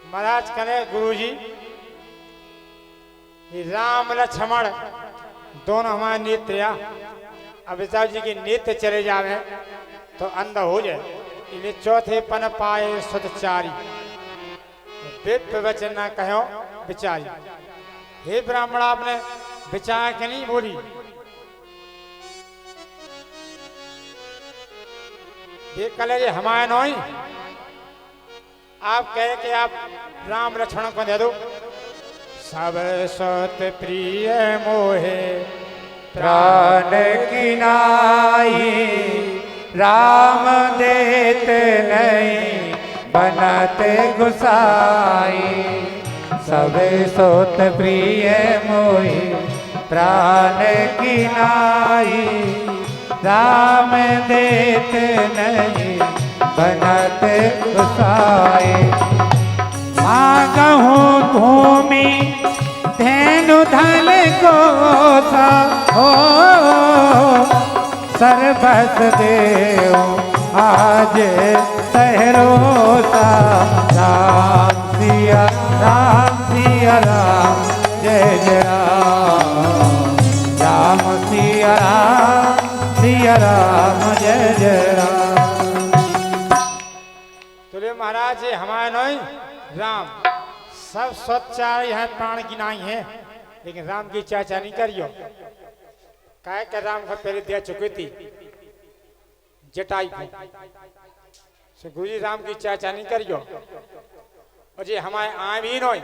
महाराज कहे गुरुजी राम लक्ष्मण दोनों हमारे नित्य अभिताभ जी की नित्य चले जावे तो अंध हो जाए। इन्हें चौथे पन पाए सुतचारी विप्र वचन न कहो बिचारी। हे ब्राह्मण आपने विचार के नहीं बोली। ये कले हमारे नोई आप कहे कि आप राम लक्ष्मण को दे दो। सब सत प्रिय मोहे प्राण की नाई राम देत नहीं बनत गुसाई। सब सोत प्रिय मोहि प्राण की नाई राम देत नहीं बनत गुसाई। मांगहु भूमि धेनु धन गोसा हो सर्वस देव आज सहरोसा। राम सिया राम सिया राम जय जय राम। राम सिया राम जय जय राम। तो महाराज ये हमारे नोई राम सब सच्चाई है प्राण की नहीं है लेकिन राम की चाचा नहीं करियो। कहे कि राम को पहले दे चुकी थी जटाई को सो गुरुजी राम की चाचा नहीं करियो। और जी हमारे आए भी नोई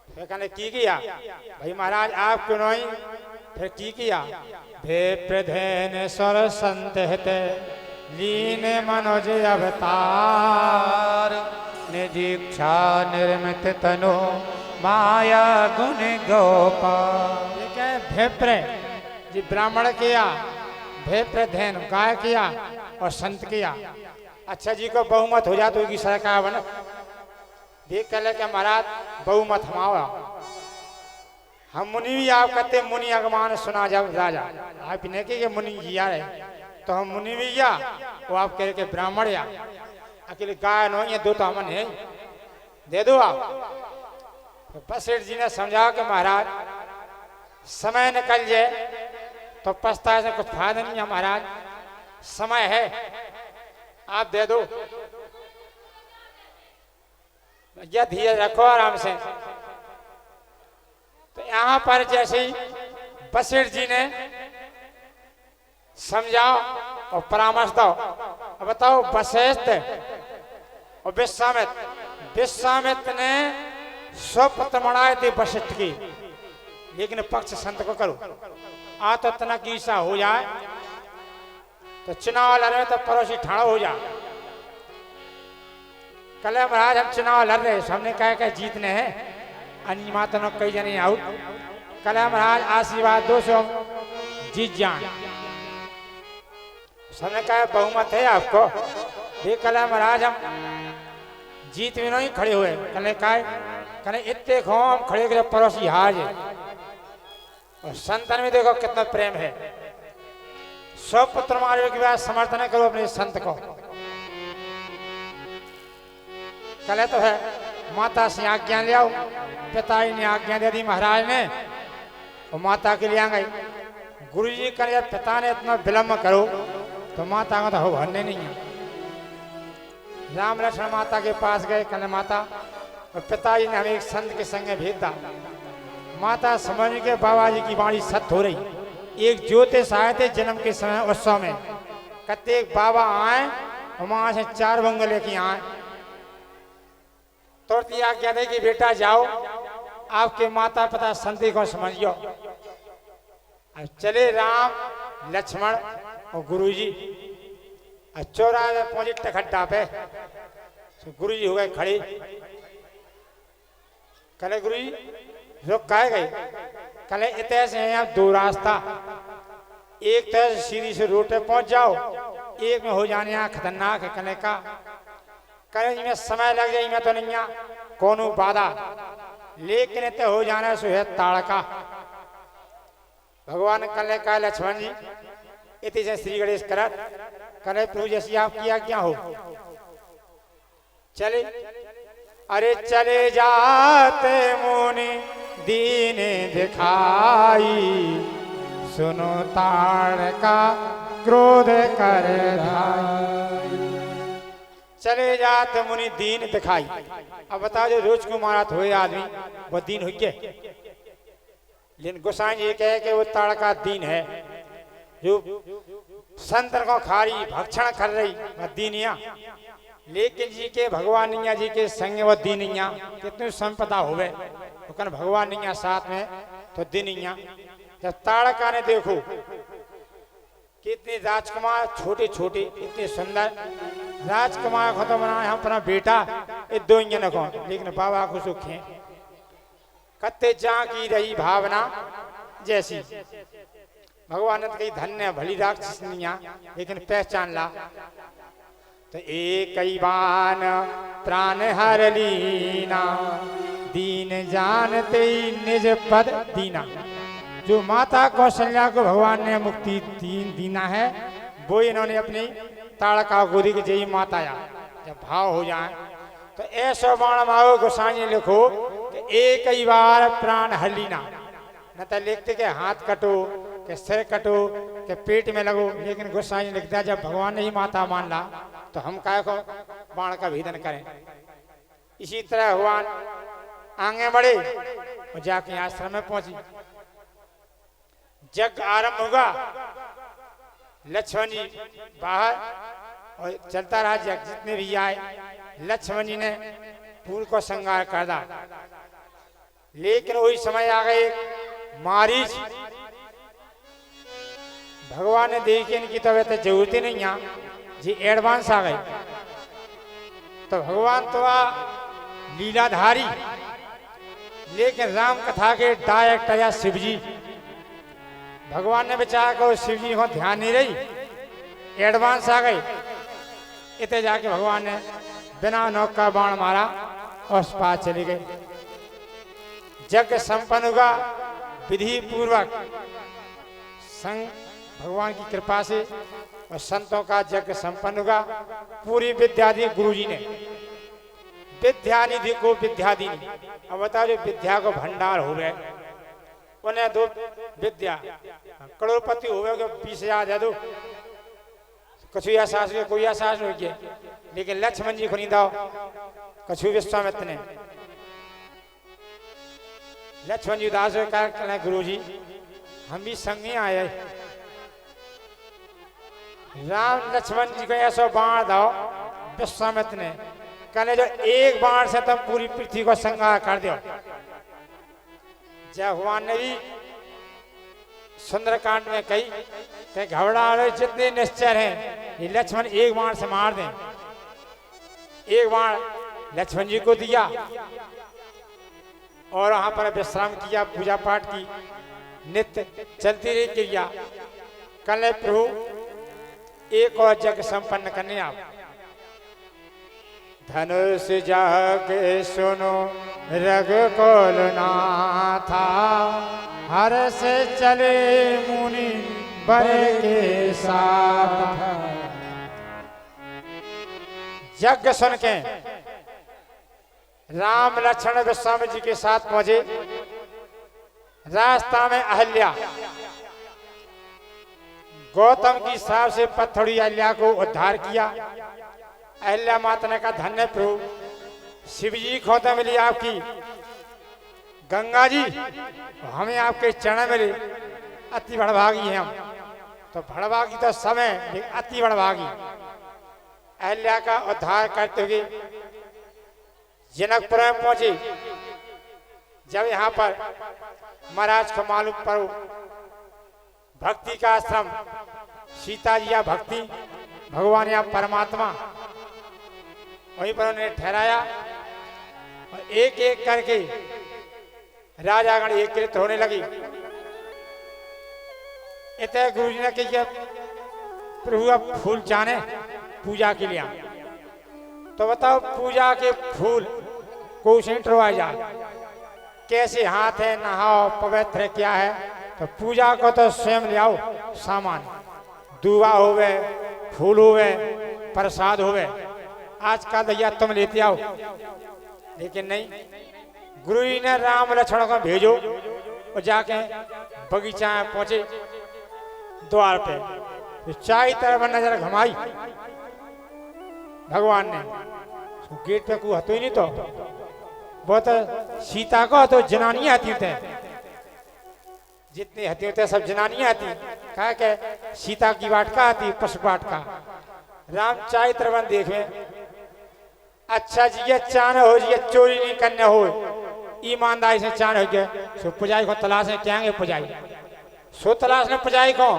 फिर कहने की किया भाई महाराज आप क्यों नहीं फिर की किया। भे प्रधेन स्वर संत हते लीन मनोज अवतार। निदीक्षा निर्मित तनु माया गुण गोपाल। भेप्र जी ब्राह्मण किया भेप्र धैन गाय किया और संत किया। अच्छा जी को बहुमत हो जाए तो की सरकार बन भी कह के महाराज बहुमत हमारा हम मुनि भी आप कहते मुनि अगमान सुना जब राजा आप ने के मुनि किया है तो हम मुनि भी या वो आप कह के ब्राह्मण या अकेले गाय नो ये दो तो हमन है दे दो आप। तो बसेठ जी ने समझा कि महाराज समय निकल जाए तो पछताए से कुछ फायदा नहीं है महाराज समय है आप दे दो। या धीरे रखो आराम से। तो यहाँ पर जैसे ही बसेठ जी ने समझाओ और परामर्श दो। अब बताओ वशिष्ठ और विश्वामित्र ने स्वपत्र मनाए थे वशिष्ठ की लेकिन पक्ष संत को करो आ तो तना की ईसा हो जाए तो चुनाव लड़ तो पड़ोसी ठाड़ा हो जाए। कल महाराज हम चुनाव लड़ रहे हमने कहा जीतने हैं अन्य माता ने कई जने आउट। कल महाराज आशीर्वाद 200 जीत जाए। सबने कहा बहुमत है आपको। ये कल महाराज हम जीत में नहीं खड़े हुए कल कहे इतने खो हम खड़े करे पड़ोसी हार है। और संतन में देखो कितना प्रेम है। सौ पुत्र मारे के बाद समर्थन करो अपने संत को। कल तो है माता से आज्ञा ले आओ। पिता ने आज्ञा दे दी महाराज ने और माता के लिए आ गई। गुरु जी कहे पिता ने इतना विलम्ब करो तो माता का तो हो भरने नहीं है। राम लक्ष्मण माता के पास गए कल माता और पिताजी ने हमें एक संत के संग भेज दा। माता समझ के बाबा जी की वाणी सत्य हो रही। एक ज्योतिष आए थे जन्म के समय उत्सव में कहते एक बाबा आए और वहां से 4 बंग लेके आए। तुरंत आज्ञा दे कि बेटा जाओ आपके माता पिता संत को समझियो। चले राम लक्ष्मण और गुरुजी चौराहे पहुंचे टखड्डा पे। गुरुजी हो गए खड़े। कले गुरुजी रुक कहे गए कले इतने से यहाँ 2 रास्ता एक तरह से सीधी से रोड पे पहुंच जाओ एक में हो जाने यहाँ खतरनाक है। कले का कले इनमें समय लग जाए मैं तो नहीं यहाँ कोनो बाधा लेकिन इतने हो जाना सो है ताड़का। भगवान कले का लक्ष्मण जी इतने से श्री गणेश करत कले प्रभु जैसी आपकी आज्ञा हो। चले अरे चले जाते मुनि दीन दिखाई, सुनो ताड़का क्रोध कर धाई। चले जाते मुनि दीन दिखाई। अब बताओ जो रोज को मारा थोड़े आदमी वो दीन हो गया, लेकिन गोसाई जी कहे कि वो ताड़का दीन है, जो संतन को खारी भक्षण कर रही वह दीनिया, लेकिन जी के भगवानिया जी के संग वो दीनिया कितनी संपदा होवे, तो भगवानिया साथ में तो दीनिया। जब ताड़का ने देखो कितने राजकुमार छोटे छोटे इतने सुंदर राजकुमार को तो बनाए हम अपना बेटा ये दो इंजन को, लेकिन बाबा को सुख है कत्ते जा की रही भावना जैसी। भगवान ने तो कही धन्य भली राक्षसनिया, लेकिन पहचान ला तो एक कई बान प्राण हर लीना, दीन जानते निज पद दीना। जो माता कौशल्या को भगवान ने मुक्ति दीना है, वो इन्होंने अपनी ताड़का गोदी की जय माताया जब भाव हो जाए तो ऐसा बाण माओ गोसाई लिखो कि एक ही बार प्राण हलीना, न तो लिखते के हाथ कटो के सिर कटो के पेट में लगो, लेकिन गोसाई लिख दिया जब भगवान ने ही माता मान ला तो हम काय को बाण का भेदन करें। इसी तरह भगवान आगे बढ़े और जाके आश्रम में पहुंची। जग आरंभ होगा, लक्ष्मण जी बाहर और चलता रहा जग, जितने भी आए लक्ष्मण जी ने पूर्ण को श्रृंगार कर दा, लेकिन वही समय आ गए मारीच। भगवान ने देखी इनकी तबीयत जरूरत ही नहीं, यहाँ जी एडवांस आ गए। तो भगवान तो आ लीलाधारी, लेकिन राम कथा के डायरेक्टर या शिव जी, भगवान ने बेचारा को शिव जी को ध्यान नहीं रही, एडवांस आ गए। इतने जाके भगवान ने बिना नौक का बाण मारा और उस पार चले गए। यज्ञ संपन्न हुआ विधि पूर्वक, संग भगवान की कृपा से और संतों का यज्ञ संपन्न हुआ। पूरी विद्या दी गुरु जी ने, विद्यानिधि को विद्या दी। अब बताओ जो विद्या को भंडार हो गए, उन्हें दो विद्या करोड़पति हो गए 20,000 दे दो, कछु एहसास हुए कोई एहसास नहीं किया, लेकिन लक्ष्मण जी को नहीं दाओ कछु विश्वामित्र ने। लक्ष्मण जी उदास कर गुरु जी हम भी संग ही आए, राम लक्ष्मण जी को ऐसा बाण दो विश्वामित्र ने, कहने जो एक बाण से तुम पूरी पृथ्वी को संहार कर दो। जय भगवान ने भी सुंदरकांड में कही कि घबरा जितने निश्चर हैं ये लक्ष्मण एक बाण से मार दें। एक बाण लक्ष्मण जी को दिया और वहां पर विश्राम किया, पूजा पाठ की, नित्य चलती रही क्रिया। कल प्रभु एक और यज्ञ संपन्न करने आप। धनुष जाके सुनो रघुकुल नाथा, हर से चले मुनि बर के साथ। यज्ञ सुन के राम लक्ष्मण विश्वामित्र जी के साथ पहुंचे। रास्ता में अहल्या गौतम की साफ से पत्थड़ी अहल्या को उद्धार किया। अहल्या माता ने कहा धन्य प्रभु, शिव जी खोता मिली आपकी, गंगा जी हमें आपके चरण मिले, अति बड़भागी हैं हम। तो बड़भागी तो समय, लेकिन अति बड़भागी। अहल्या का उद्धार करते हुए जनकपुर में पहुंचे। जब यहाँ पर महाराज को मालूम पड़ो भक्ति का आश्रम, सीता जी या भक्ति, भगवान या परमात्मा, वहीं पर उन्हें ठहराया और एक एक करके राजागण एकत्रित होने लगी। इतने गुरु जी ने कहा प्रभु अब फूल चाहे पूजा के लिए, तो बताओ पूजा के फूल को इंटरवा जाए, कैसे हाथ है, नहाओ, पवित्र क्या है। तो पूजा को तो स्वयं ले आओ सामान, दुआ होवे, फूल होवे, प्रसाद होवे। आज का दैया तुम लेते आओ, लेकिन नहीं, गुरु जी ने राम लक्ष्मण को भेजो और जाके बगीचा में पहुंचे द्वार पे, तो चारों तरफ नजर घुमाई भगवान ने, तो गेट पे कोई हतो ही नहीं, तो बहुत सीता को तो जनानियां आती थे, जितनी हती होते सब जनानियां आती, कहा के सीता की वाटका आती, पशु वाटका। राम चाय तरवन देखे, अच्छा जी ये चान हो जी, चोरी नहीं करने हो, ईमानदारी से चान हो गए, सो पुजाई को तलाश है, क्या है पुजाई, सो तलाश ने पुजाई को,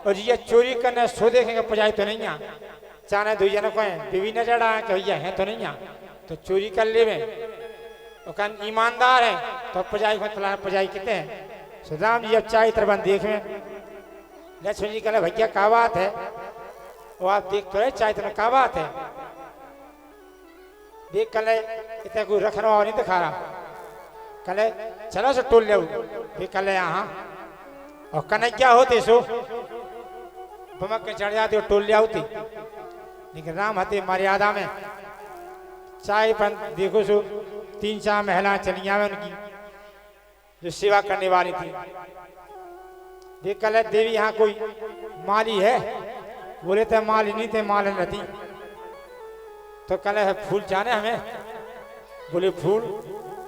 और जी ये चोरी करने सो देखेंगे पुजाई तो नहीं आ, चाने दुई जन को बीवी न जड़ा कि भैया है तो नहीं आ, तो चोरी कर ले में, और कन ईमानदार है तो पुजाई को तलाश, पुजाई कितने हैं। सो राम जी अब चाय तरवन देखे, लक्ष्मण जी कहले भैया क्या बात है, वो आप देख तो रहे चाय तरह क्या बात है, देख कले इतने कोई रखना और नहीं दिखा रहा, कले चलो से टोल ले, देख कले यहाँ और कन्हैया होते सो बमक के चढ़ जाते टोल ले आती, लेकिन राम हते मर्यादा में चाय पर देखो सो 3-4 महिलाएं चली आवे उनकी जो सेवा करने वाली थी, देख कल देवी यहाँ कोई माली है, बोले थे माली नहीं थे माल रहती, तो कल है फूल जाने हमें, बोले फूल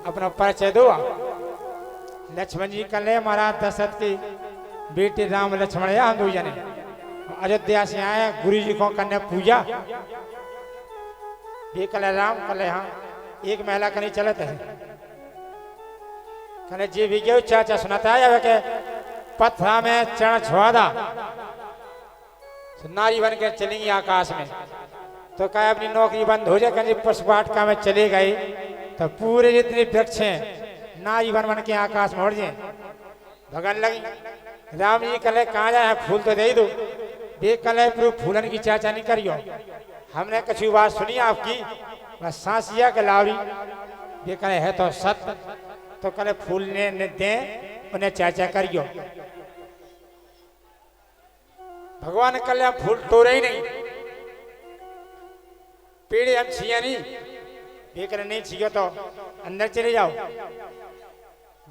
अपना परिचय दो। लक्ष्मण जी कल महाराज दशरथ के बेटे राम लक्ष्मण या हम दो जने अयोध्या से आए गुरु जी को करने पूजा, ये कल राम कल हाँ एक महिला कहीं चलते हैं, कल जी भी गयो चाचा सुनाता है के पत्थरा में चरण छुआदा नारी बन के चलेंगी आकाश में, तो कहा अपनी नौकरी बंद हो जाए, कहीं पुष्पाटका में चले गए तो पूरे जितने वृक्ष हैं नारी बन के आकाश में उड़ जाए, भगन लगी। राम जी कल कहाँ जाए फूल तो दे दो, देख कल फूलन की चाचा नहीं करियो, हमने कछु बात सुनी आपकी, बस सांसिया के लावरी, ये कल है तो सत्य, तो कल फूल ने दे उन्हें चाचा करियो। भगवान कल फूल तोड़े ही नहीं, पेड़ हम छिया नहीं, ये कल नहीं छियो तो अंदर चले जाओ।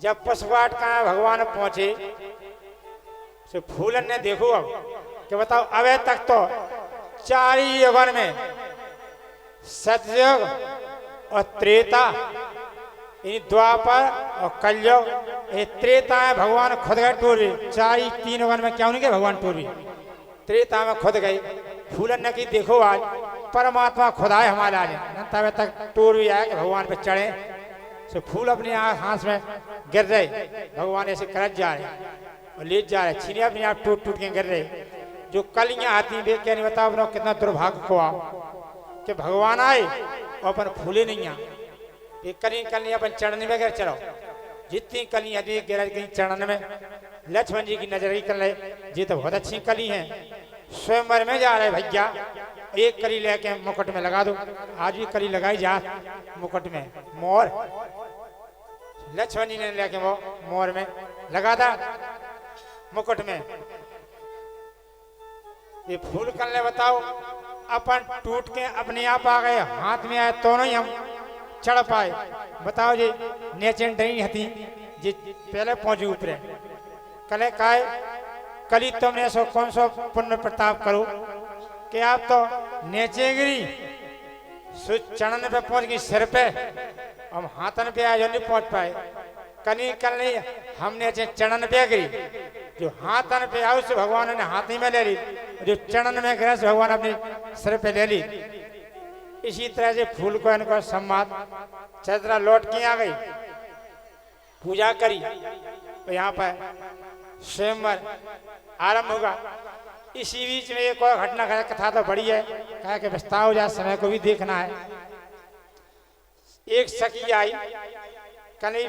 जब पशुपाट का भगवान पहुंचे तो फूलन ने देखो अब कि बताओ अबे तक तो 4 युगन में सतयुग और त्रेता, द्वापर और कलयुग, ये त्रेता है भगवान खुद गए टूर, 3 युगन में क्या उनके भगवान टूर, त्रेता में खुद गए। फूलन ने की देखो आज परमात्मा खुदा है हमारे, आज तब तक टूर भी आया कि भगवान पे चढ़े, तो फूल अपने हाथ में गिर रहे, भगवान ऐसे करत जा रहे और ले जा रहे, छीने अपने आप टूट टूट के गिर रहे। जो कलियां आती वे क्या नहीं बताओ अपना कितना दुर्भाग्य को कि भगवान आए और अपन फूले नहीं आ, एक कली अपन चढ़ने में गिर चलो, जितनी कली आती गिर गई चढ़ने में। लक्ष्मण जी की नजर ही कर रहे, ये तो बहुत अच्छी कली है, स्वयंवर में जा रहे भैया, एक कली लेके मुकुट में लगा दो, आज भी कली लगाई जा मुकुट में मोर, लक्ष्मण जी ने लेके वो मोर में लगा था मुकुट में। ये फूल करने बताओ अपन टूट के अपने आप आ गए, हाथ में आए तो नहीं हम चढ़ पाए, बताओ जी नीचे नहीं हती जी पहले पहुंची ऊपर, कले काय कली तुमने सो कौन सो पुण्य प्रताप करो कि आप तो नीचे गिरी, चढ़ने पे पहुंच गई सिर पे, हम हाथन पे आज नहीं पहुंच पाए, कली कल नहीं हमने चढ़न पे गिरी, जो हाथन पे आओ से भगवान ने हाथी में ले ली, जो चढ़न में गिरा से भगवान अपने सिर पे ले ली। इसी तरह से फूल को इनको सम्मान चतरा लौट के आ गई, पूजा करी, तो यहाँ पर स्वयंवर आरंभ होगा। इसी बीच में एक और घटना कथा तो बड़ी है, कहा कि विस्तार हो जाए, समय को भी देखना है। एक सखी आई कली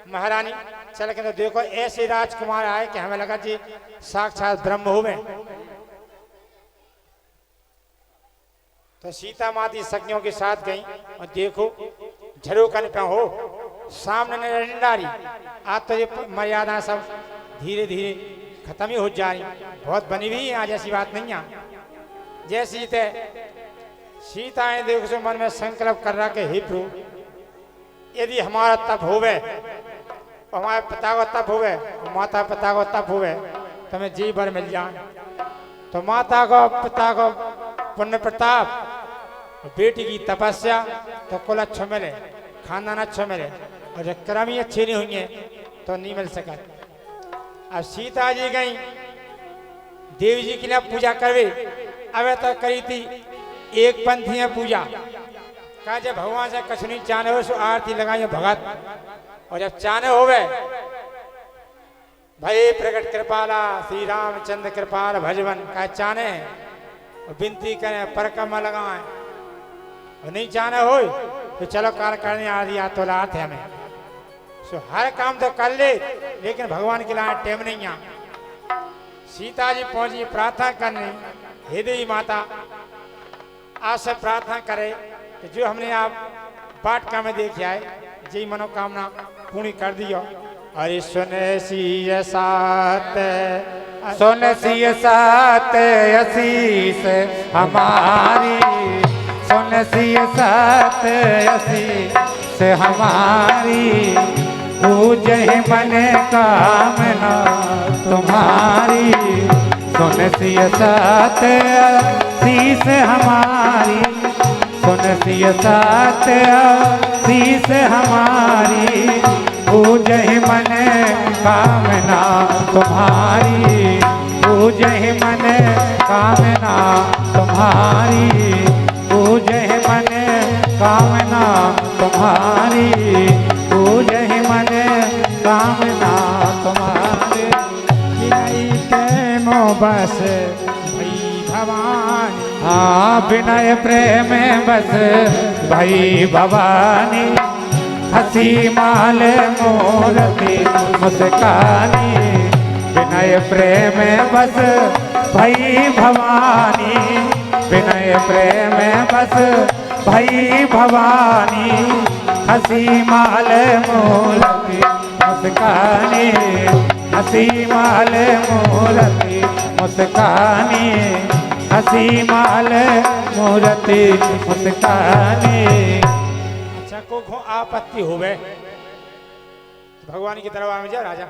महारानी चल के तो देखो ऐसे राजकुमार आए कि हमें लगा जी साक्षात ब्रह्म हुए, तो सीता माती सखियों के साथ गई और देखो झरोकन पे हो सामने नंडारी, आज तो ये मर्यादा सब धीरे धीरे खत्म ही हो जा रही, बहुत बनी हुई है आज, ऐसी बात नहीं है। जैसी थे सीता ने देखो सो मन में संकल्प कर रहा कि हे प्रभु यदि हमारा तप होवे और हमारे पिता को तप होवे और माता पिता को तप होवे तो हमें जी भर मिल जाए। तो माता को पिता को पुण्य प्रताप, बेटी की तपस्या तो कुल अच्छा मिले, खानदान अच्छा मिले, और जब कर्म ही अच्छे नहीं होंगे तो नहीं मिल सका। अब सीता जी गई देवी जी की ना पूजा करवे, अब तो करी थी एक पंथी है पूजा। कहा जब भगवान से कछ नहीं चाने हो सो आरती लगाई भगत, और जब चाने होवे भाई प्रकट कृपाला श्री रामचंद्र कृपाल भजवन का चाने और विनती करें परकमा लगाए, और नहीं चाने हो तो चलो कार करने आ रही तो रात है हमें। सो हर काम तो कर ले, लेकिन भगवान के लिए टाइम नहीं आ। सीता जी पहुंची प्रार्थना करने, हे देवी माता आपसे प्रार्थना करे कि जो हमने आप बाटका में देखे आए जी मनोकामना पूरी कर दियो। अरे सुने सिय सात, सुन सिय सात असीस हमारी, सुन सिय सात असीस हमारी, पूजहि मन कामना तुम्हारी, सुन सिय सात असीस हमारी, सुन सिय सात असीस हमारी, पूजहि मन कामना तुम्हारी, पूजहि मन कामना तुम्हारी, पूजहि मन कामना तुम्हारी, पूजहि मन कामना तुम्हारी। विनय के मोह बस भई भवानी, हाँ विनय प्रेम बस भई भवानी, हसी माल मूर्ति मुस्कानी, विनय प्रेम बस भई भवानी, विनय प्रेम बस भई भवानी, हसी माल मूर्ति मुस्कानी, हसी माल मूर्ति मुस्कानी, हसी माल मूर्ति मुस्कानी। अच्छा को आपत्ति होवे तो भगवान की दरबार में जा राजा,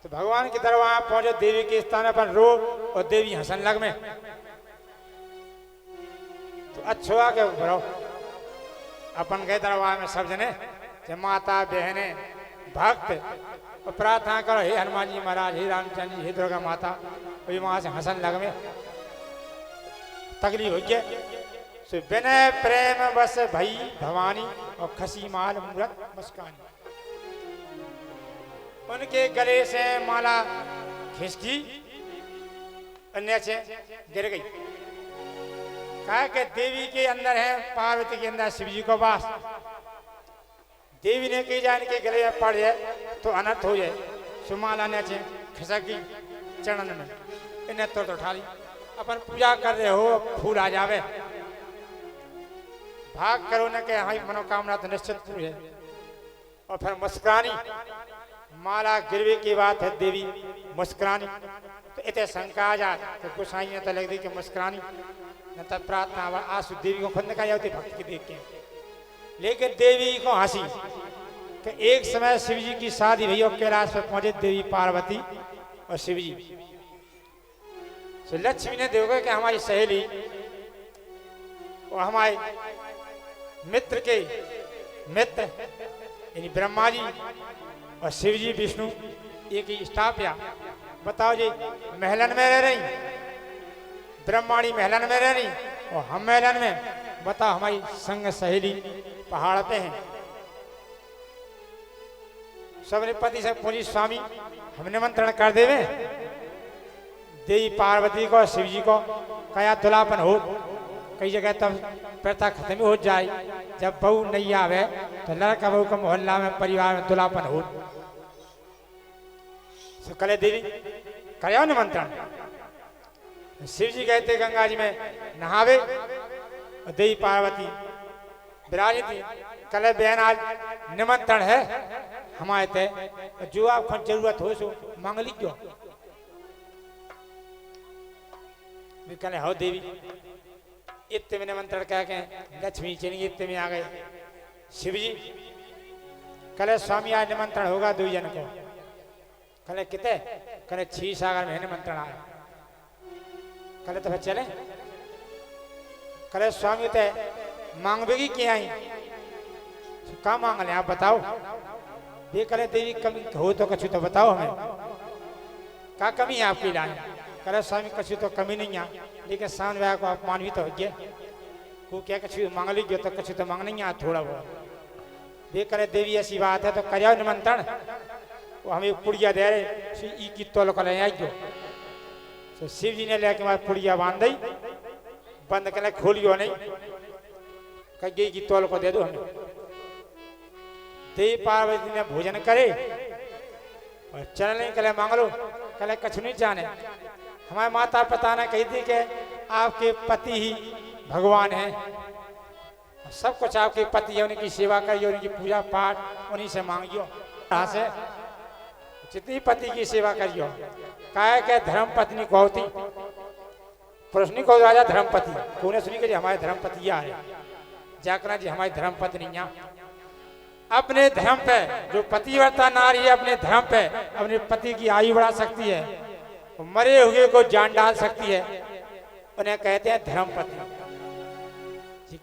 तो भगवान की दरबार पहुंचे देवी के स्थान पर रो, और देवी हसन लग में तो अच्छा के भरो अपन गए दरबार में सब जने जे माता बहने भक्त और प्रार्थना करो, हे हनुमान जी महाराज, हे रामचंद्र जी, हे दुर्गा माता, वही वहां से हसन लग में तकलीफ हो गया। सो विनय प्रेम बस भई भवानी और खसी माल मूरत मुस्कानी, उनके गले से माला खिसकी अन्य से गिर गई। कहा कि देवी के अंदर है, पार्वती के अंदर शिव जी को वास। देवी ने कही जाए इनके गले में पड़ जाए तो अनर्थ हो जाए, सुमाला ने खिसक गई चरण में, इन्हें तो उठा ली। अपन पूजा कर रहे हो फूल आ जावे, भाग करो न के हमारी मनोकामना तो निश्चित पूरी है। और फिर मुस्कुरानी, माला गिरवे की बात है, देवी मुस्कुरानी तो इतने शंका आ जाए तो गुसाई ने तो लग दी कि मुस्कुरानी न तब प्रार्थना आंसू देवी को खुद का जाती भक्त की देख के। लेकिन देवी को हंसी कि एक समय शिव जी की शादी भई और कैलाश पर पहुंचे देवी पार्वती और शिव जी। तो लक्ष्मी ने देखा कि हमारी सहेली और हमारे मित्र के मित्र यानी ब्रह्मा जी और शिव जी विष्णु एक ही स्टाफ या बताओ जी, महलन में रह रही ब्रह्माणी, महलन में रह रही और हम महलन में, बताओ हमारी संग सहेली पहाड़ पे हैं। सबने पति से पूछी स्वामी हम निमंत्रण कर देवे देवी पार्वती को शिव जी को, कया तुलापन हो, कई जगह तब प्रथा खत्म हो जाए, जब बहू नहीं आवे तो लड़का बहू का मोहल्ला में परिवार में तुलापन हो। तो कले देवी कया निमंत्रण। शिव जी कहते गंगा जी में नहावे और देवी पार्वती विराजित थी। कले बहन आज निमंत्रण है हमारे तय, जो आपको जरूरत हो सो मांग लीजिए। कले हो देवी, इतने में निमंत्रण कह के लक्ष्मी चली, इतने में आ गए शिव जी कले स्वामी आज निमंत्रण होगा 2 जन को। कले कितने? कले 6 सागर में निमंत्रण आए। कले तो फिर चले। कले स्वामी ते मांगबेगी क्या आई? क्या मांग ले आप बताओ। ये कले देवी कमी हो तो कछु तो बताओ हमें, क्या कमी है आपकी लाने? कले स्वामी कछु तो कमी नहीं है, लेकिन सामने वाले को अपमान भी तो हो गया। वो क्या कछु मांग लीजिए तो कछु तो मांग नहीं है थोड़ा बहुत। ये कले देवी ऐसी बात है तो करियो निमंत्रण। वो हमें पुड़िया दे रहे ई की तोल कर आई जो। तो शिव जी ने लेके हमारे पुड़िया बांध दी, बंद कर खोलियो नहीं, कही की तोल को दे दो हमें। देवी पार्वती ने भोजन करे और चलने के लिए मांग लो। कले कछु नहीं जाने। हमारे माता पिता ने कही थी कि आपके पति ही भगवान है, सब कुछ आपके पति है, उनकी सेवा करिए, उनकी पूजा पाठ उन्हीं से मांगियो। यहाँ से जितनी पति की सेवा करियो। काय के धर्म पत्नी को होती, पुरुष नहीं को राजा धर्म पति। तूने सुनी कि हमारे धर्म पति आ रहे, जाकरा जी हमारी धर्म पत्नी यहाँ अपने धर्म पे, जो पतिव्रता नारी है अपने धर्म पे अपने पति की आयु बढ़ा सकती है, मरे हुए को जान डाल सकती है, उन्हें कहते हैं धर्म पत्नी।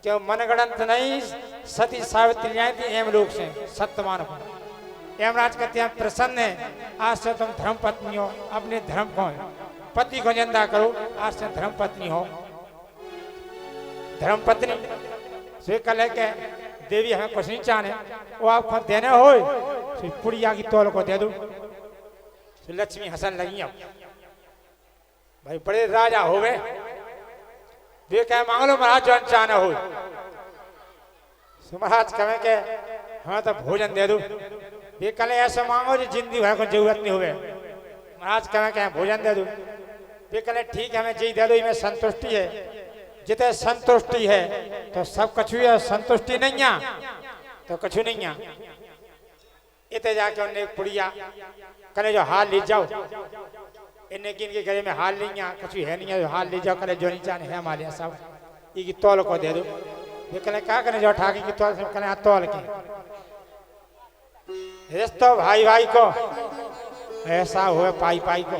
क्यों मनगणंत नहीं सती सावित्री आई थी हेमलोक से सत्यमान को। हेमराज कहते हैं प्रसन्न है, आज से तुम धर्म पत्नी हो, अपने धर्म को पति को निंदा करो, आज से धर्म पत्नी हो। धर्म पत्नी से कल के देवी हमें कुछ नहीं चाहने, वो आपको देने हो तो पुड़िया की तोल को दे दो। तो लक्ष्मी हसन लगी अब भाई बड़े राजा हो गए। वे कह मांग लो महाराज जो चाहना हो। महाराज कहे के हमें तो भोजन दे दो। ये कल ऐसे मांगो जो जिंदगी भर को जरूरत नहीं हुए। महाराज कहे के भोजन दे दो। ये कल ठीक है, हमें जी दे दो, इनमें संतुष्टि है। जितने संतुष्टि है तो सब कछु है, संतुष्टि नहीं है तो कछु नहीं है। इतने जाके उन्हें पुड़िया कले जो हाल ले जाओ, इन्हें किन के गले में हाल नहीं है, कछु है नहीं है, जो हाल ले जाओ कले जो नहीं चाहने है हमारे यहाँ सब, ये तौल को दे दो। ये कले क्या करें जो ठाकी की तौल से कले तौल के रिश्तो भाई भाई को ऐसा हुए पाई पाई को।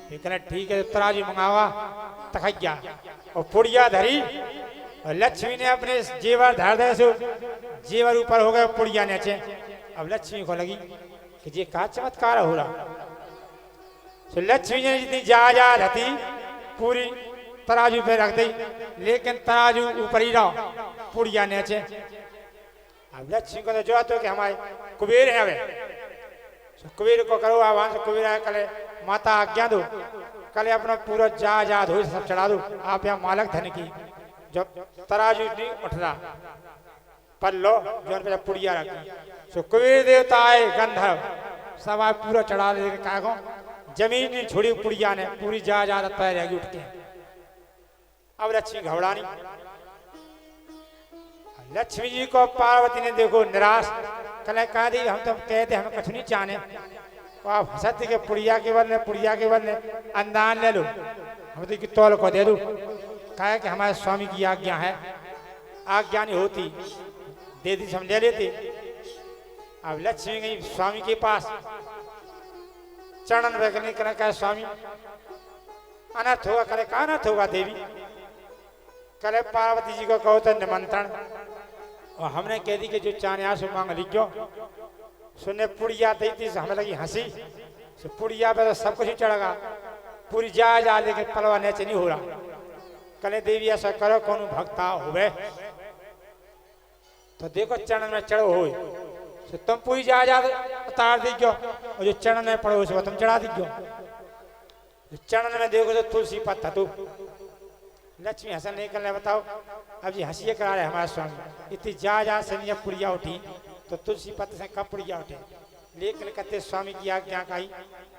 ये कले ठीक है तराजू मंगावा तखैया और पुड़िया धरी और लक्ष्मी ने अपने जेवर धर दे सो जेवर ऊपर हो गए, पुड़िया नीचे। अब लक्ष्मी को लगी कि ये का चमत्कार हो रहा। तो लक्ष्मी ने जितनी जा रहती पूरी तराजू पे रख दी, लेकिन तराजू ऊपर ही रहा, पुड़िया नीचे। अब लक्ष्मी को तो जो तो कि हमारे कुबेर है, वे कुबेर को करो आह्वान से। कुबेर आए कले माता आज्ञा दो, कल अपना पूरा जा धो सब चढ़ा दो। आप यहाँ मालक धन की जब तराजू नहीं उठ रहा पर लो जो पुड़िया रखी। सो कुबेर देवता आए गंधर्व सब आप पूरा चढ़ा दे। का जमीन नहीं छोड़ी पुड़िया ने, पूरी जा पैर रहेगी उठ के। अब लक्ष्मी घबरानी। लक्ष्मी जी को पार्वती ने देखो निराश, कल कहा दी हम तो कहते हमें कुछ नहीं चाहने। आप हंसते के पुड़िया के बदले अंदान ले लो, हम तो तौल को दे दो। कहा कि हमारे स्वामी की आज्ञा है, आज्ञा नहीं होती दे दी हम ले लेते। अब लक्ष्मी गई स्वामी के पास, चरण रखने कर कहा स्वामी अनर्थ होगा। कले का अनर्थ होगा देवी? कले पार्वती जी को कहो तो निमंत्रण, और हमने कह दी कि जो चाहे आसो मांग लीजियो। सुनने पुड़िया दी थी, हमें लगी हंसी। तो पुड़िया पे तो सब कुछ ही चढ़ेगा, पूरी जा लेकिन पलवा नीचे नहीं हो रहा। कले देवी ऐसा करो कौन भक्ता हुए तो देखो चरण में चढ़ो हो तो तुम पूरी जा उतार दीजियो, और जो चरण में पड़ो उसको तुम चढ़ा दीजियो। चरण में देखो तो तुलसी पत्ता तू। लक्ष्मी हसन नहीं करने बताओ। अब ये हंसी करा रहे हमारे स्वामी, इतनी जा से पुड़िया उठी तो तुलसी पत्र से कब पुड़िया उठे। लेकिन कहते स्वामी की आज्ञा का ही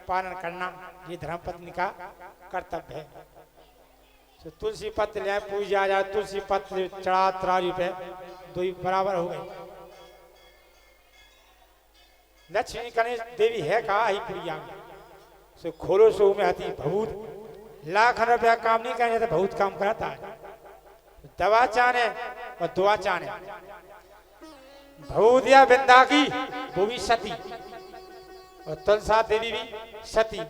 पालन करना ये धर्मपत्नी का कर्तव्य है। तो तुलसी पत्र ले पूजा जा, तुलसी पत्र चढ़ा तराजू पे, दो ही बराबर हो गए। लक्ष्मी गणेश देवी है कहा ही पुड़िया में सो खोलो सो में हती भूत। लाख रुपया काम नहीं करने तो बहुत काम कराता है। दवा चाहने और दुआ चाहने। भूदिया बिंदा की वो भी सती और तुलसा देवी भी सती।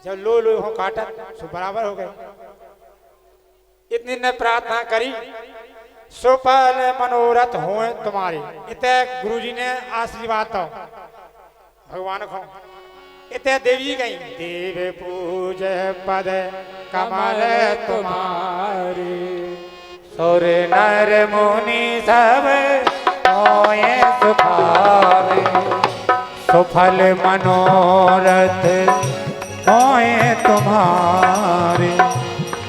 जब लो लो हो काटा सो बराबर हो गए। इतनी ने प्रार्थना करी सुफल मनोरथ हो तुम्हारे। इत गुरुजी ने आशीर्वाद दो भगवान को। इत देवी गई देव पूज पद कमल तुम्हारे। सुर नर मुनि सब होए सुखावे। सुफल मनोरथ होए तुम्हारे।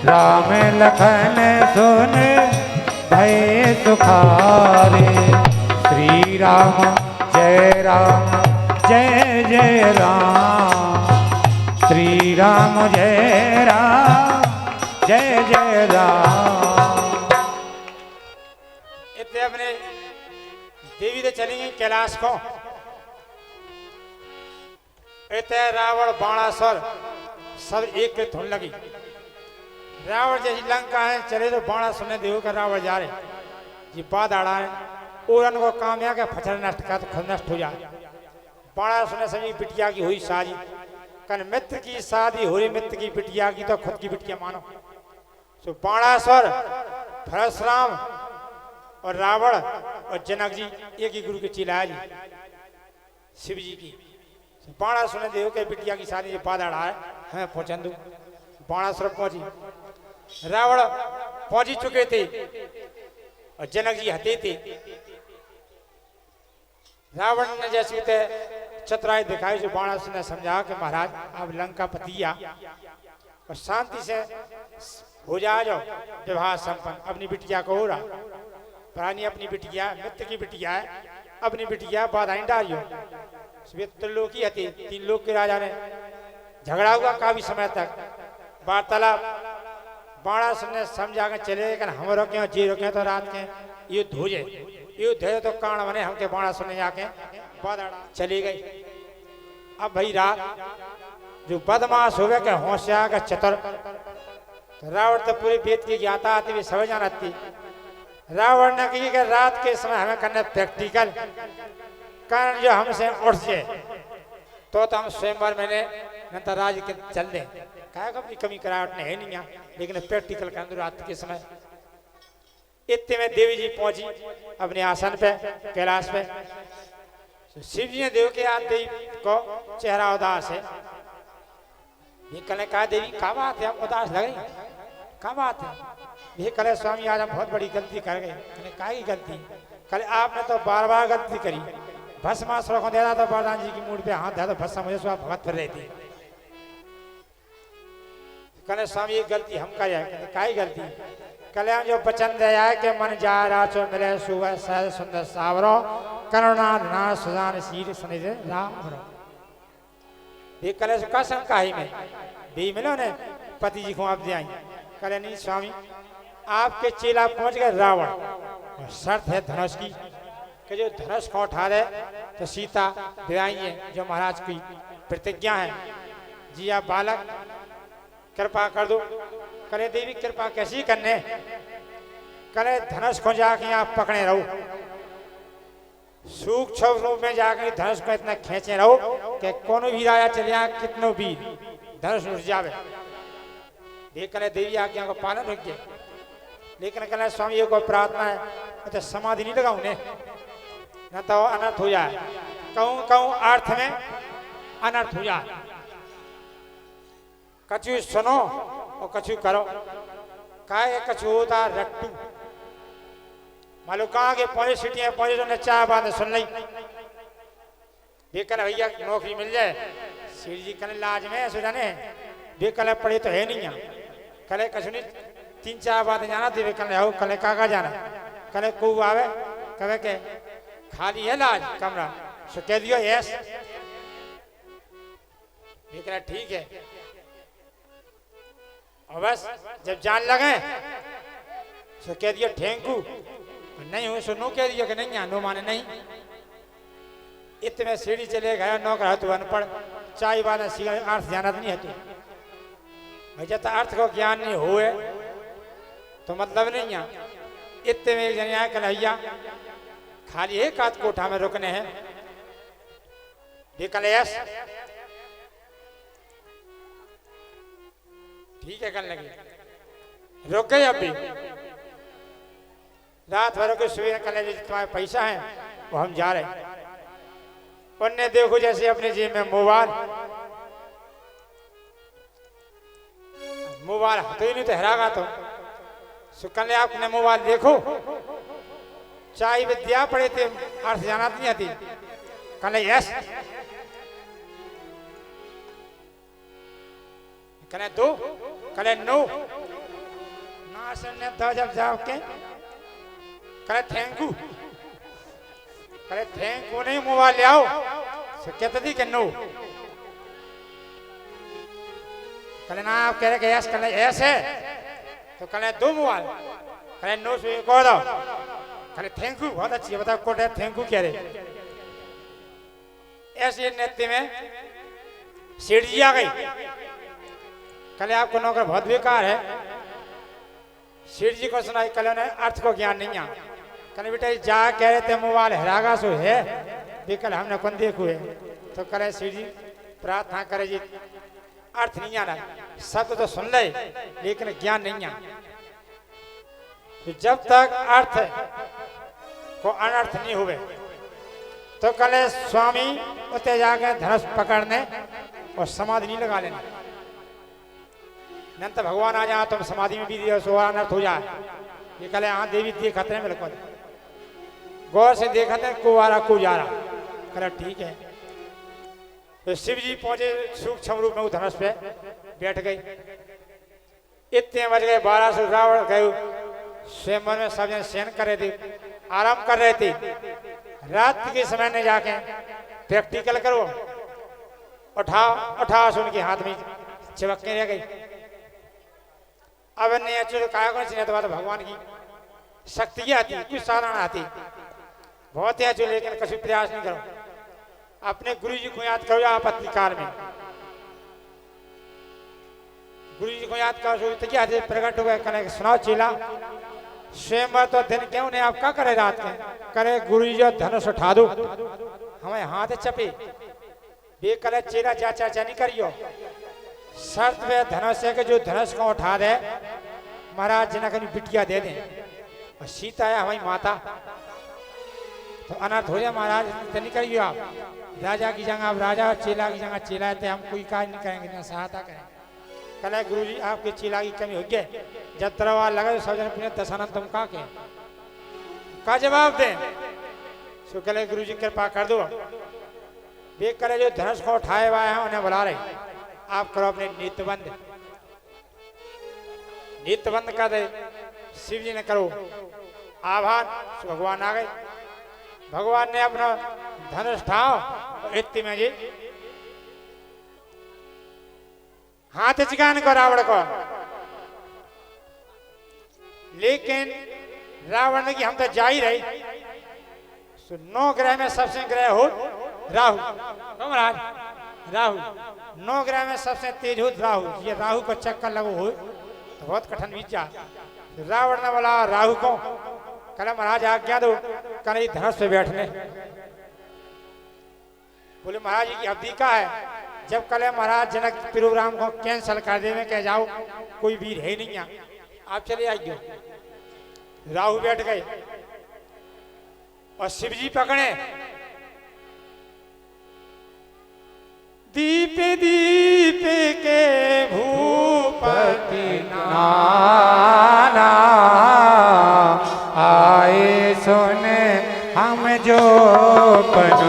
राम लखन सुन भय सुखारे। श्री राम जय जय राम। श्री राम जय जय राम। इतने अपने देवी दे चली गई कैलाश को। इतने रावण बाणासुर सब एक के धुन लगी। रावण जैसी लंका है चले तो बाणा सुनने देव का रावण जा रहे जी बाद आड़ा है और उनको काम या के फचर नष्ट का तो खुद नष्ट हो जाए। बाणा सुनने सभी बिटिया की हुई शादी। कन मित्र की शादी हो रही मित्र की बिटिया की तो खुद की बिटिया मानो। सो बाणासुर परशुराम और रावण और जनक जी एक ही गुरु के चिल्लाया जी शिव जी की। बाणा सुने देव के बिटिया की शादी जो बाद आड़ा है हमें पहुंचन दो। बाणासुर पहुंची रावण पहुंची चुके थे और जनक जी हते थे। रावण ने जैसे चतुराई दिखाई जो बाणासुर ने समझा कि महाराज आप लंका पतिया और शांति से हो जा जाओ विवाह संपन्न। अपनी बिटिया को हो रहा प्राणी अपनी बिटिया मित्र की बिटिया है अपनी बिटिया बाधाएं डालियो। त्रिलोकी हती तीन लोक के राजा ने झगड़ा हुआ काफी समय तक वार्तालाप। बाणासुर ने समझा के चले लेकिन हम रोके जी रोके तो रात के युद्ध हो जाए। युद्ध है तो कारण बने हमके बाणासुर ने जाके बाधा चली गई। अब भाई रात जो बदमाश हो गए के होशियार का चतुर तो रावण तो पूरी वेद की ज्ञाता आती भी समझ आती। रावण ने कही कि रात के समय हमें करना प्रैक्टिकल कारण जो हमसे उठ जाए तो हम स्वयंवर मैंने नंतराज के चल दें कहा अपनी कमी करावट ने है नहीं यहाँ लेकिन प्रैक्टिकल कर रात के समय। इतने में देवी जी पहुंची अपने आसन पे कैलाश पे। शिव जी ने देव के हाथ देवी को चेहरा उदास है। ये कल कहा देवी क्या बात है आप उदास लग रही क्या बात है। ये कल स्वामी आज हम बहुत बड़ी गलती कर गए। कल क्या की गलती कल आपने तो बार बार गलती करी। भस्मासुर को देता तो वरदान जी की मूड पे हाथ दिया तो भस्म मुझे स्वामी भगत फिर रही थी। कल स्वामी ये गलती हम कर जाए क्या गलती कल्याण जो वचन दया है कि मन जा राचो मिले सुबह सहज सुंदर सावरो करुणा धना सुजान शीर सुनिध राम ये कले का शंका ही में भी मिलो ने पति जी को आप दे आई। कले नहीं स्वामी आपके चेला पहुंच गए रावण और शर्त है धनुष की कि जो धनुष को उठा दे तो सीता विदाई है जो महाराज की प्रतिज्ञा है। जी आप बालक कृपा कर दो। करे देवी कृपा कैसी करने करे धनुष को जाके आप पकड़े रहो सूक्ष्म रूप में जाके धनुष को इतना खींचे रहो कि कोनो भी राजा चले जाए कितनो भी धनुष उठ जावे। देख करे देवी आज्ञा को पालन रखिए लेकिन कहना स्वामी को प्रार्थना है अच्छा समाधि नहीं लगाऊ ने न तो अनर्थ हो जाए। कहूँ कहूँ अर्थ में अनर्थ हो जाए। कछु सुनो और कछु करो काय कछु होता रट्टू मालूम कहाँ के पौधे सीटियाँ पौधे तो नचा बात सुन ली बेकल भैया नौकरी मिल जाए। श्री जी कल लाज में सुजाने बेकल पढ़े तो है नहीं यहाँ कल कछु नहीं तीन चार बात जाना थे कल हो कल काका जाना कल को आवे कहे के खाली है लाज कमरा सो कह दियो यस बेकल ठीक है। और बस जब जान लगे तो कह दिया ठेंकू नहीं हो सुनो कह दिया कि नहीं आनो माने नहीं। इतने सीढ़ी चले गया नौकर तू अनपढ़ चाय वाला अर्थ जाना नहीं है तू भाई जब तक अर्थ को ज्ञान नहीं हुए तो मतलब नहीं है। इतने में एक जन आया कन्हैया खाली एक आध कोठा में रुकने हैं। कलेश ठीक है करने लगी, रुक गए। अभी रात भर के सुबह कलेश तुम्हारे पैसा है वो हम जा रहे हैं। उनने देखो जैसे अपने जेब में मोबाइल तो ही नहीं तो हरागा। तो सुकन्या आपने मोबाइल देखो, चाय विद्या पढ़े थे अर्थ जाना नहीं आती। कहले यस, कहले दो, कहले नो ना सुनने तो जब जाओ के कहले थैंक यू, कहले थैंक यू नहीं मोबाइल ले आओ। कहते थी कि नो, कहले ना आप कह रहे कि यस, कहले यस है तो कहले दो मोबाइल, कहले नो से एक और दो, कहले थैंक यू बहुत अच्छी है, बताओ कोट है थैंक यू कह रहे। ऐसे नृत्य में सेठ जी आ गई, कहले आपको नौकर बहुत बेकार है। सेठ जी को सुनाई, कहले उन्हें अर्थ को ज्ञान नहीं आ। कहले बेटा जा कह रहे थे मोबाइल हरागा सो है, कल हमने कौन देखो है। तो कहले सेठ जी प्रार्थना करे जी अर्थ नहीं आना, शब्द तो सुन ले लेकिन ज्ञान नहीं आ। तो जब तक अर्थ को अनर्थ नहीं हुए तो कहले स्वामी उते जाके धनुष पकड़ने और समाधि नहीं लगा लेने। नंतर भगवान आ जाए तुम समाधि में भी दियो सो अनर्थ हो जाए। ये कहले हाँ देवी दिए खतरे में लगा, गौर से देखा थे कुवारा को जा रहा। कहला ठीक है। तो शिव जी पहुंचे सूक्ष्म रूप में धनुष पे बैठ गई। इतने बज गए 12 से रावण गए स्वयंवर में सब जन शयन कर रहे थे, आराम कर रहे थे। रात के समय ने जाके प्रैक्टिकल करो, उठा से उनके हाथ में चिपकने रह गई। अब नहीं अच्छे काय को नहीं तो भगवान की शक्ति आती, कुछ साधारण आती बहुत ही अच्छे, लेकिन कभी प्रयास नहीं करो। अपने गुरु जी को याद करो आपत्ति काल में, गुरु जी को याद करो तो क्या प्रकट हुआ। कहने सुनाओ चेला स्वयं तो दिन क्यों नहीं आप क्या करे रात के, करे गुरु जी जो धनुष उठा दो हमें हाथ चपे। ये करे चेला चाचा नहीं करियो, शर्त वे धनुष है कि जो धनुष को उठा दे महाराज जनक ने बिटिया दे दें, और सीता है हमारी माता तो अनर्थ हो जाए। महाराज तो नहीं करिए आप, राजा की जगह आप राजा और चेला की जगह चेला है, हम कोई कार्य नहीं करेंगे ना सहायता करें। कहले गुरु जी आपके चेला की कमी हो गई, जब तरवा लगे सब जन पुण्य दशानंद तुम का जवाब दें। सो कहले गुरु जी कृपा कर दो। वे करे जो धनुष को उठाए हुए हैं उन्हें बुला रहे, आप करो अपने नित्यबंध, नित्यबंध कर दे। शिव जी ने करो आभार, भगवान आ गए। भगवान ने अपना धनुष ठाओ इतने में जी हाथ चिकान को रावण को, लेकिन रावण ने कि हम तो जा ही रहे। 9 ग्रह में सबसे ग्रह हो राहु, महाराज राहु 9 ग्रह में सबसे तेज हो राहु। ये राहु को चक्कर लगो हो तो बहुत कठिन बीत जा। रावण ने बोला राहु को, कहला महाराज आज्ञा दो, कहले धनुष पे बैठने। बोले महाराज की अवधि का है। जब कहले महाराज जनक प्रोग्राम को कैंसिल कर दे, में कह जाओ कोई वीर है नहीं यहाँ, आप चले आइए। राहु बैठ गए और शिव जी पकड़े। दीपे दीपे के भूपति नाना आए सुन हम जो पन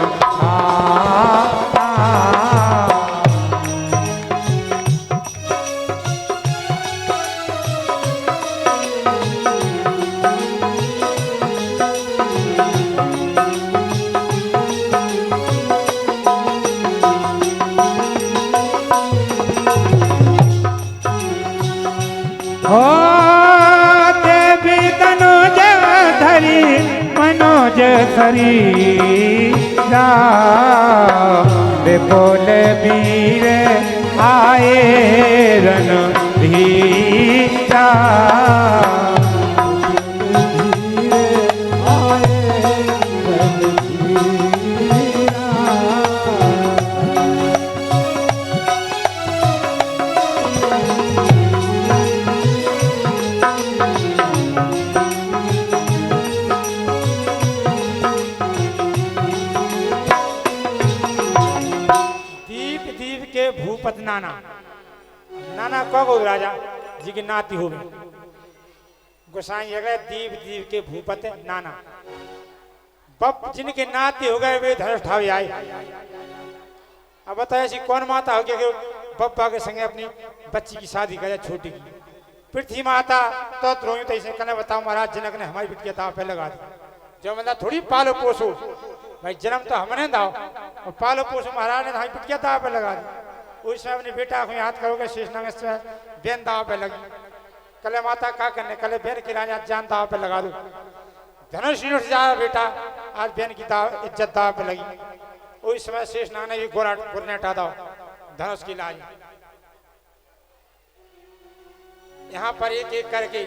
मनोज शरीरा बोल वीर आए रणधीरा। दीप दीप के भूपत नाना नाना को राजा जी की नाती हो गई गोसाई अगले दीप दीप के भूपत नाना बप जिनके नाती हो गए वे धनुष ठावे आए। अब बताया ऐसी कौन माता हो गया कि बप्पा के संगे अपनी बच्ची की शादी करे छोटी की पृथ्वी माता तो द्रोही तो इसे कहने बताओ महाराज जनक ने हमारी बिटिया दाव पे लगा दी जो मतलब थोड़ी पालो पोसो भाई जन्म तो हमने दाओ और पालो पोसो महाराज ने हमारी बिटिया दाव पे लगा दी उस समय अपनी बेटा को याद करोगे शेषनाग से बेन दाव पे लगी कले माता क्या करने कले बेन की राजा जान दाव पे लगा दो धनुष उठ जा बेटा आज बेन की दाव इज्जत दाव पे लगी उस समय शेषनाग ने भी गुरने हटा दो धनुष की लाज यहाँ पर एक एक करके